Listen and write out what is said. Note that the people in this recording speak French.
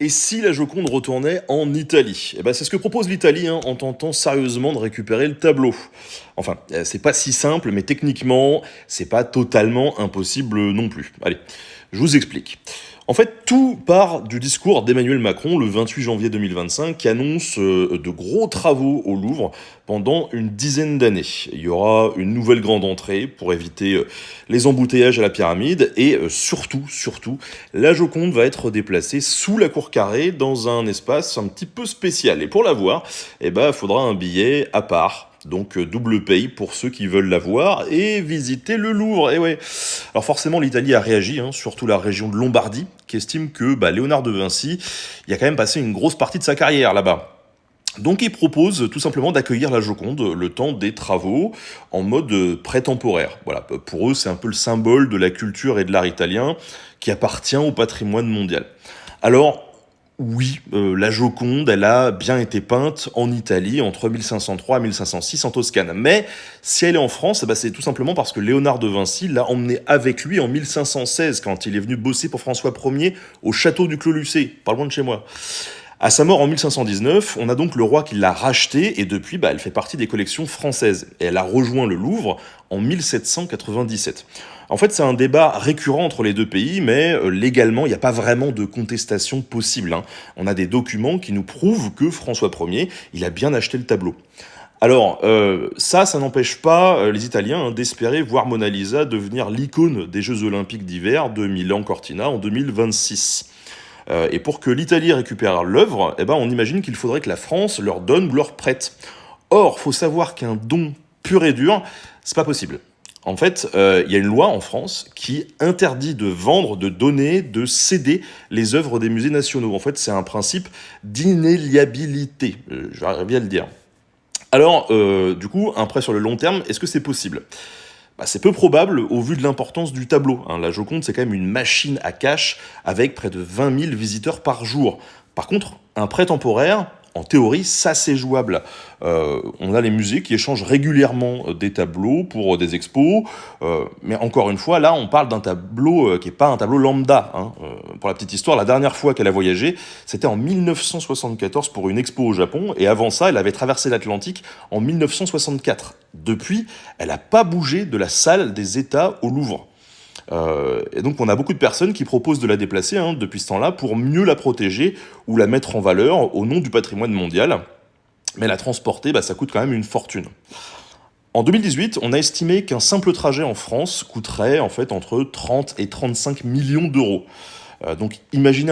Et si la Joconde retournait en Italie? Eh ben, c'est ce que propose l'Italie en tentant sérieusement de récupérer le tableau. Enfin, c'est pas si simple, mais techniquement, c'est pas totalement impossible non plus. Allez, je vous explique. En fait, tout part du discours d'Emmanuel Macron le 28 janvier 2025 qui annonce de gros travaux au Louvre pendant une dizaine d'années. Il y aura une nouvelle grande entrée pour éviter les embouteillages à la pyramide et surtout, la Joconde va être déplacée sous la cour carrée dans un espace un petit peu spécial. Et pour la voir, eh ben, il faudra un billet à part. Donc double paye pour ceux qui veulent la voir et visiter le Louvre. Et ouais. Alors forcément l'Italie a réagi, surtout la région de Lombardie, qui estime que Léonard de Vinci, il a quand même passé une grosse partie de sa carrière là-bas. Donc il propose tout simplement d'accueillir la Joconde le temps des travaux en mode pré-temporaire. Voilà, pour eux c'est un peu le symbole de la culture et de l'art italien qui appartient au patrimoine mondial. Alors oui, la Joconde, elle a bien été peinte en Italie entre 1503 et 1506 en Toscane. Mais si elle est en France, c'est tout simplement parce que Léonard de Vinci l'a emmenée avec lui en 1516 quand il est venu bosser pour François Ier au château du Clos-Lucé, pas loin de chez moi. À sa mort en 1519, on a donc le roi qui l'a rachetée et depuis, elle fait partie des collections françaises. Et elle a rejoint le Louvre en 1797. En fait, c'est un débat récurrent entre les deux pays, mais légalement, il n'y a pas vraiment de contestation possible. On a des documents qui nous prouvent que François Ier, il a bien acheté le tableau. Alors, ça n'empêche pas les Italiens d'espérer voir Mona Lisa devenir l'icône des Jeux Olympiques d'hiver de Milan-Cortina en 2026. Et pour que l'Italie récupère l'œuvre, on imagine qu'il faudrait que la France leur donne ou leur prête. Or, faut savoir qu'un don pur et dur, c'est pas possible. En fait, il y a une loi en France qui interdit de vendre, de donner, de céder les œuvres des musées nationaux. En fait, c'est un principe d'inéliabilité. J'arrive à le dire. Alors, du coup, un prêt sur le long terme, est-ce que c'est possible ? C'est peu probable au vu de l'importance du tableau. La Joconde, c'est quand même une machine à cash avec près de 20 000 visiteurs par jour. Par contre, un prêt temporaire, en théorie, ça c'est jouable. On a les musées qui échangent régulièrement des tableaux pour des expos, mais encore une fois, là, on parle d'un tableau qui n'est pas un tableau lambda. Pour la petite histoire, la dernière fois qu'elle a voyagé, c'était en 1974 pour une expo au Japon, et avant ça, elle avait traversé l'Atlantique en 1964. Depuis, elle n'a pas bougé de la salle des États au Louvre. Et donc on a beaucoup de personnes qui proposent de la déplacer depuis ce temps-là pour mieux la protéger ou la mettre en valeur au nom du patrimoine mondial. Mais la transporter, ça coûte quand même une fortune. En 2018, on a estimé qu'un simple trajet en France coûterait en fait entre 30 et 35 millions d'euros. Donc imaginez un